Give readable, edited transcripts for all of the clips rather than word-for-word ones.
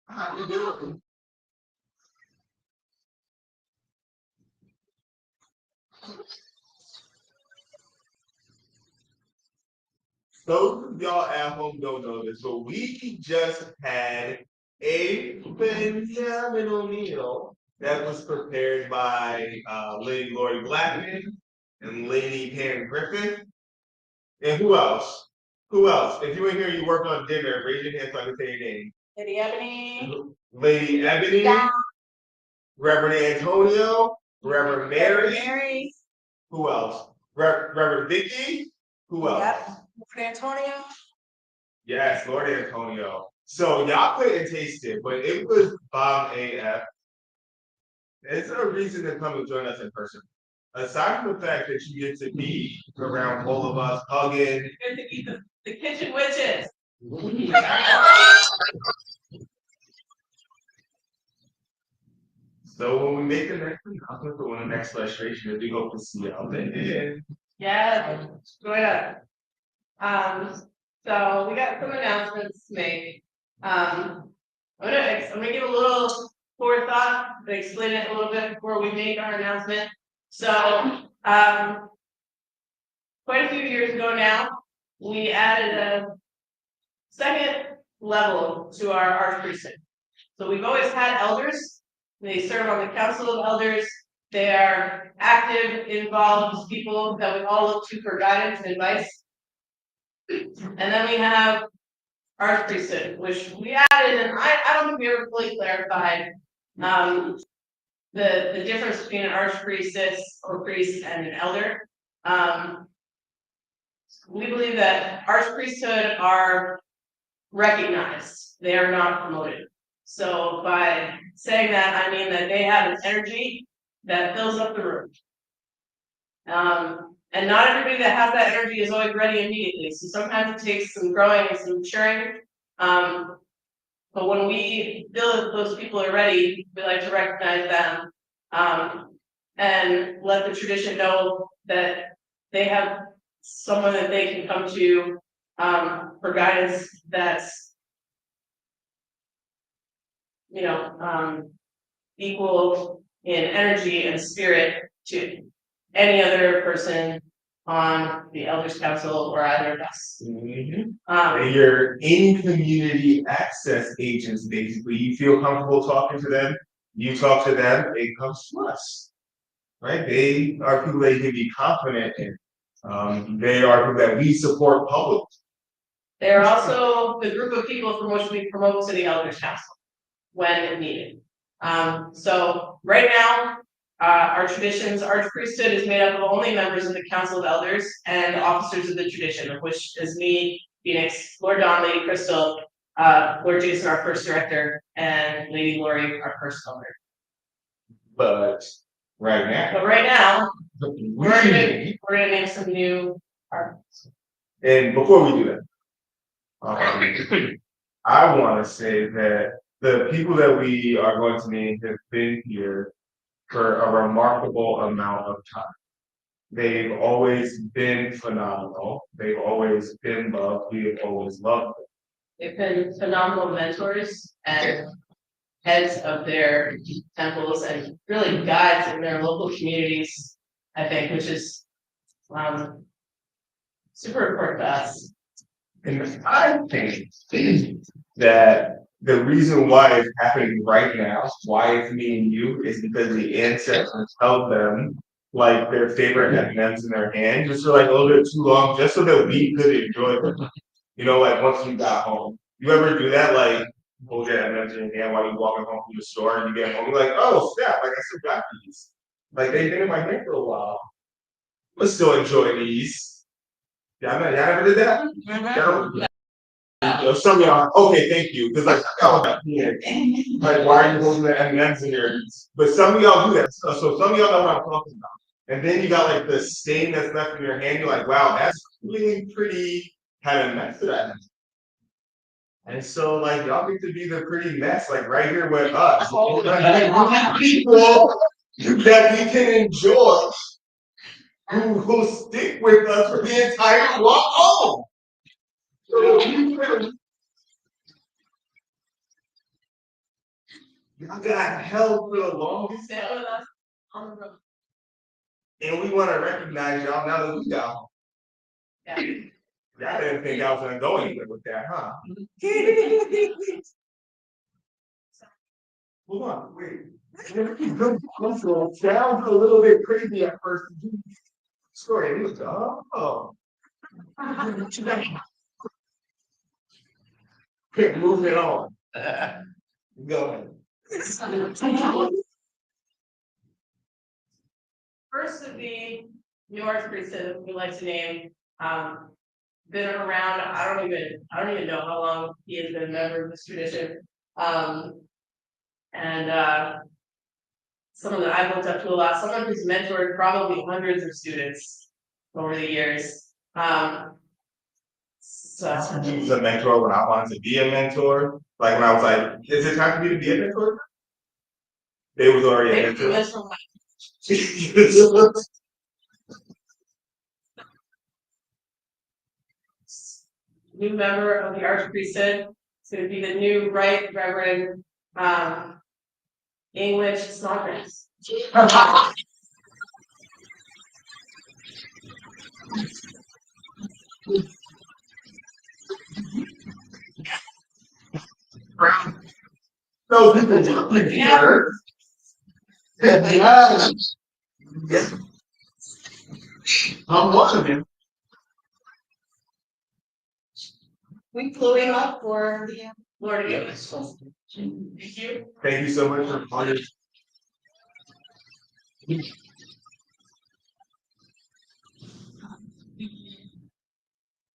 How you doing? Those of y'all at home don't know this, but we just had a phenomenal meal that was prepared by Lady Lori Blackman and Lady Pam Griffin. And who else? Who else? If you ain't here, you work on dinner. Raise your hand so I can say your name. Lady Ebony. Lady Ebony. Yeah. Reverend Antonio. Reverend Mary. Who else? Reverend Vicky. Who else? Yep. Lord Antonio. Yes, Lord Antonio. So y'all couldn't taste it, but it was bomb AF. Is there a reason to come and join us in person? Aside from the fact that you get to be around all of us, hugging. You get to eat the kitchen witches. So when we make the next announcement for when the next registration is, we hope to see y'all then. Yeah, join us. So we got some announcements to make. I'm gonna give a little forethought to explain it a little bit before we make our announcement. So, quite a few years ago now, we added a second level to our archpriesthood. So we've always had elders. They serve on the council of elders. They are active, involved people that we all look to for guidance and advice. And then we have archpriesthood, which we added, and I don't think we ever fully clarified the difference between an archpriestess or priest and an elder. We believe that archpriesthood are recognized; they are not promoted. So by saying that, I mean that they have an energy that fills up the room. And not everybody that has that energy is always ready immediately. So sometimes it takes some growing and some maturing. But when we feel that those people are ready, we like to recognize them and let the tradition know that they have someone that they can come to for guidance that's, equal in energy and spirit to any other person on the elders council or either of us. And you're in community access agents, basically. You feel comfortable talking to them, you talk to them, it comes to us. Right? They are people that you can be confident in. They are people that we support publicly. They're also the group of people from which we promote to the elders council when needed. So right now, our traditions, archpriesthood is made up of only members of the Council of Elders and officers of the tradition, of which is me, Phoenix, Lord Don, Lady Crystal, Lord Jason, our first director, and Lady Lori, our first elder. But right now, we're gonna name some new articles. And before we do that, I want to say that the people that we are going to name have been here for a remarkable amount of time. They've always been phenomenal. They've always been loved. We have always loved them. They've been phenomenal mentors and heads of their temples and really guides in their local communities, I think, which is super important to us. And I think that the reason why it's happening right now, why it's me and you, is because the ancestors held them like their favorite M&Ms in their hand, just for like a little bit too long, just so that we could enjoy them. Like once we got home. You ever do that? Like hold your M&Ms in your hand while you're walking home from the store, and you get home, you're like, oh snap! Like I still got these. Like they've been in my hand for a while. But still enjoy these. Y'all never did that? Some of y'all, okay, thank you. Because like, like, why are you holding the M&Ms in your? But some of y'all do that. So some of y'all know what I'm talking about. And then you got like the stain that's left in your hand. You're like, wow, that's really pretty kind of mess that. And so like y'all get to be the pretty mess, like right here with us. People that we can enjoy who stick with us for the entire walk home. So Y'all got held for the longest time. And we want to recognize y'all now that we got home. Yeah. Y'all didn't think I was going to go anywhere with that, huh? Hold on, wait. Sounds a little bit crazy at first. Story. Oh. Okay, moving on. Go ahead. First of the New Archpriesthood, we like to name, been around. I don't even know how long he has been a member of this tradition. And someone that I've looked up to a lot, someone who's mentored probably hundreds of students over the years. So He's a mentor when I wanted to be a mentor. Like when I was like, is it time for me to be a mentor? They was already a mentor. New member of the Archpriesthood. It's going to be the new Right Reverend English Snodgrass. No, yeah. I'm one of them. We flew him up for the Florida Games. Thank you. Thank you so much for calling.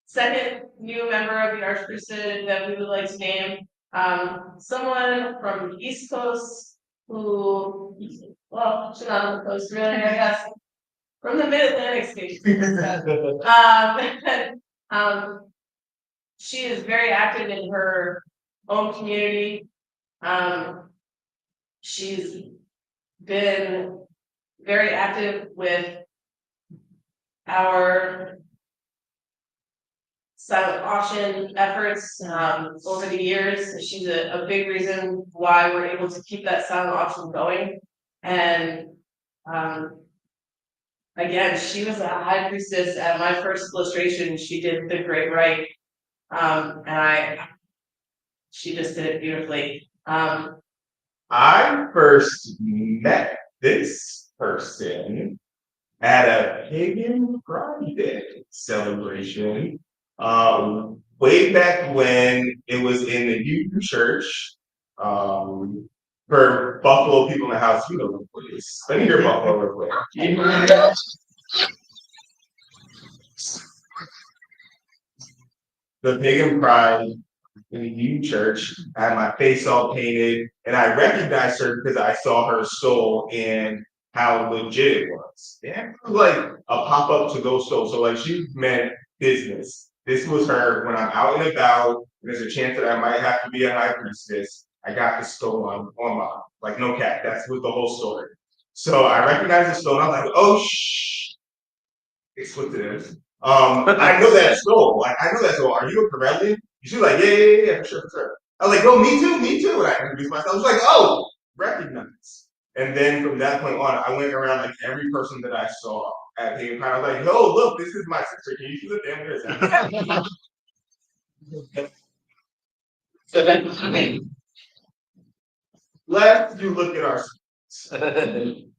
Second new member of the Archpriesthood that we would like to name, someone from the East Coast who, well, she's not on the coast really, I guess, from the Mid-Atlantic states. She is very active in her own community. She's been very active with our silent auction efforts over the years. She's a big reason why we're able to keep that silent auction going. And again, she was a high priestess at my first illustration. She did the great rite, and she just did it beautifully. I first met this person at a Pagan Friday celebration. Way back when it was in the youth church. For Buffalo people in the house, you know the place. Let me hear Buffalo real quick. The Pagan Pride in the youth church. I had my face all painted, and I recognized her because I saw her soul and how legit it was. Yeah, it was like a pop-up to-go store. So like she meant business. This was her when I'm out and about, and there's a chance that I might have to be a high priestess. I got the stone on my, like no cap. That's with the whole story. So I recognized the stone. I'm like, oh shh. It's what it is. I know that stone. Like I know that stone. Are you a Corellian? She's like, yeah, for sure. I was like, oh, me too. And I introduced myself. I was like, oh, recognize. And then from that point on, I went around like every person that I saw at Pagan Pride. I was like, yo, look, this is my sister. Can you see the damn person? So then, let's do look at our students.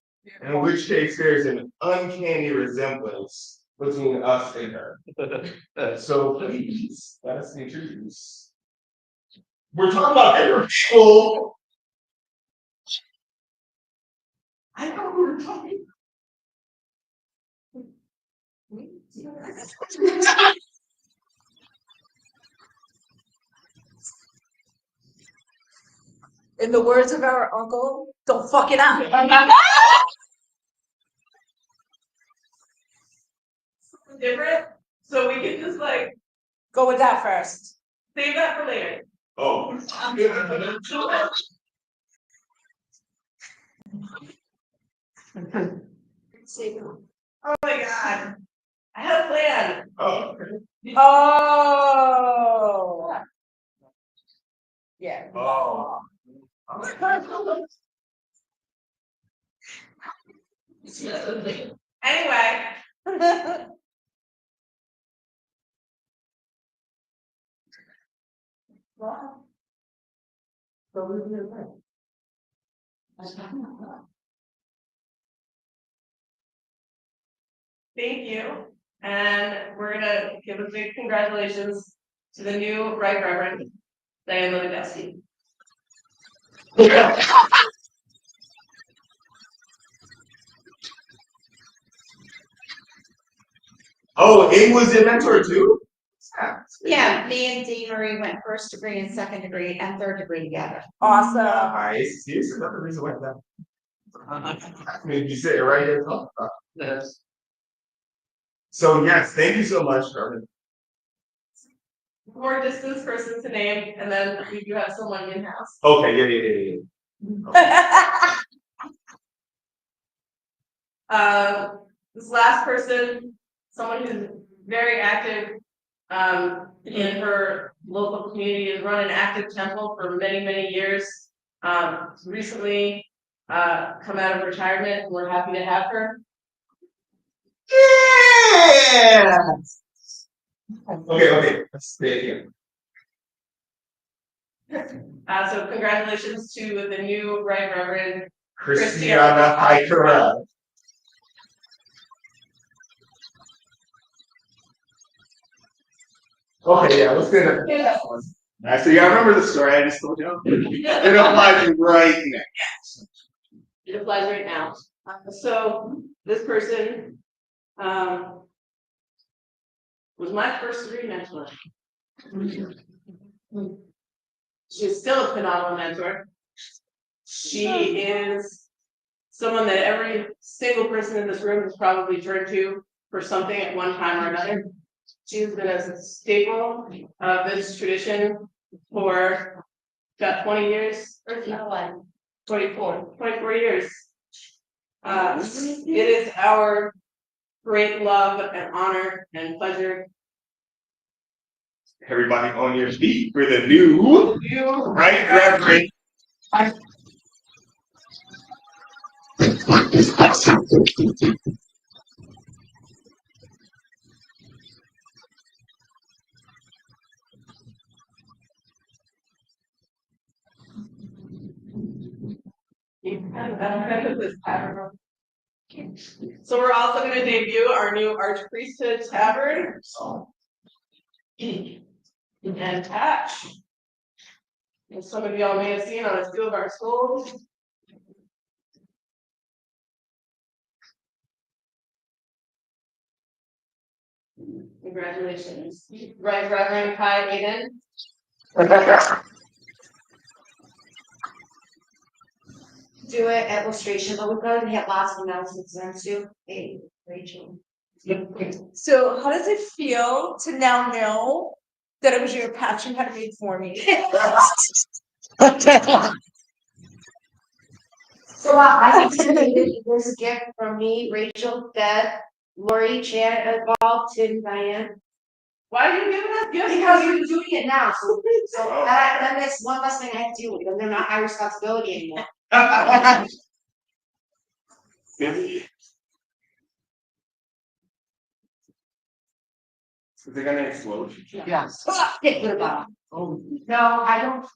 In which case, there's an uncanny resemblance between us and her. So please, let us introduce. We're talking about intellectual. I know who we're talking. In the words of our uncle, don't fuck it up. Different, so we can just like go with that first. Save that for later. Oh. Oh my god. I have a plan. Oh. Oh. Yeah. Oh. Anyway. Wow. Thank you. And we're gonna give a big congratulations to the new Right Reverend Diane Lewandowski. Oh, it was your mentor too? Yeah, me and Dee Marie went first degree and second degree and third degree together. Awesome. Nice. Here's another reason why that. I mean, you sit right here. Yes. So yes, thank you so much, Carmen. More distance person to name, and then we do have someone in house. Okay, yeah. This last person, someone who's very active in her local community, has run an active temple for many, many years. Recently come out of retirement, and we're happy to have her. Yeah. Okay. Let's stay again. So congratulations to the new Right Reverend Christiana Hikera. Okay, yeah, let's get it. Alright, so you gotta remember the story I just told you. It applies right now. It applies right now. So this person was my first degree mentor. She's still a phenomenal mentor. She is someone that every single person in this room has probably turned to for something at one time or another. She's been a staple of this tradition for about 20 years. Or no, 24 years. It is our great love and honor and pleasure. Everybody on your feet for the new Right Reverend. So we're also going to debut our new Archpriesthood Tavern and patch. And some of y'all may have seen on a few of our schools. Congratulations, Right Reverend Pagan. Do it at illustration, but we're going to have lots of announcements then too. Hey, Rachel. So how does it feel to now know that it was your passion had made for me? So I think there's a gift from me, Rachel, Deb, Lori, Chad, Bob, Tim, Diane. Why are you giving us gifts? Because you're doing it now, so that makes one less thing I have to do with them. They're not my responsibility anymore. Is it gonna explode? Yes. Stick with the bottom. Oh. No, I don't.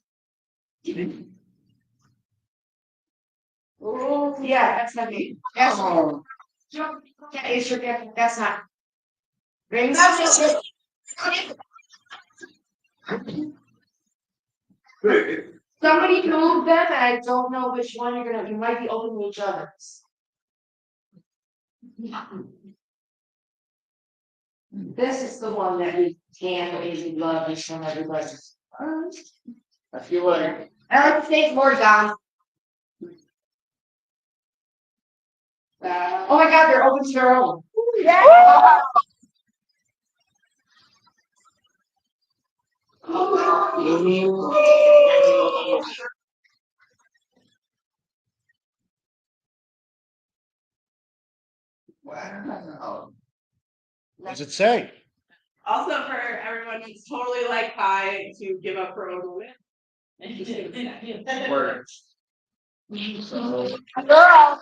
Oh, yeah, that's not me. That's yeah, it's your gift. That's not. Rings. Somebody moved them, and I don't know which one you're gonna. You might be opening each other's. This is the one that we can't really love and from everybody. I feel like I like to thank Lord God. Oh my God, they're open to their own. Yeah. wow. What does it say? Also for everyone who's totally like pie to give up her own win. Word. So, Girl.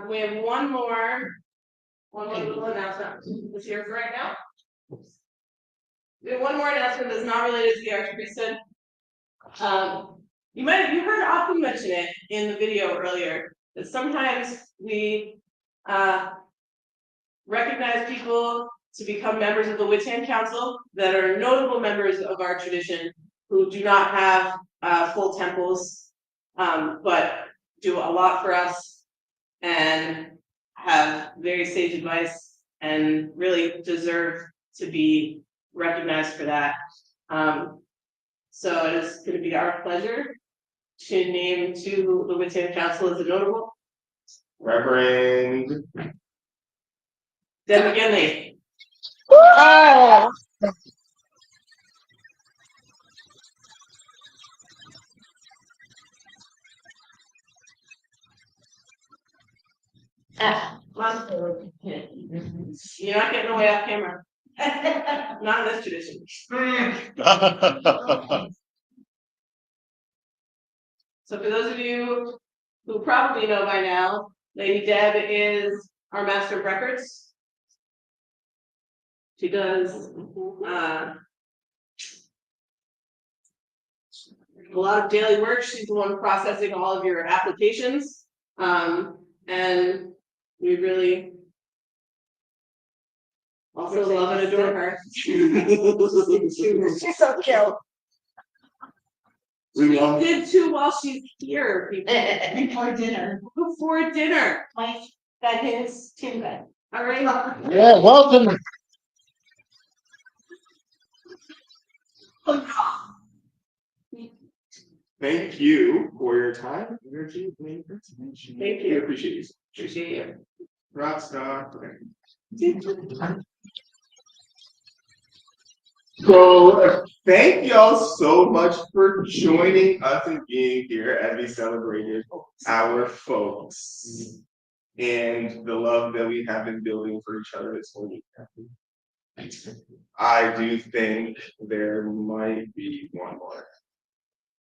We have one more little announcement. Is here for right now. We have one more announcement that's not related to the Archpriesthood. You heard Aku mention it in the video earlier, that sometimes we recognize people to become members of the Wittan Council that are notable members of our tradition who do not have full temples, but do a lot for us and have very sage advice and really deserve to be recognized for that. So it is going to be our pleasure to name to the Wittan Council as a notable. Reverend. Deb McGinley. Oh. You're not getting away off camera. Not in this tradition. So for those of you who probably know by now, Lady Deb is our Master of Records. She does a lot of daily work. She's the one processing all of your applications. And we really also love and adore her. She's so cute. We She love did too while she's here, people. Before dinner. Before dinner. Mike, that is too good. All right. Yeah, welcome. Thank you for your time, energy, and Thank We you. appreciate you. Appreciate you. Rock star. So thank y'all so much for joining us and being here as we celebrated our folks and the love that we have been building for each other this whole week. I do think there might be one more.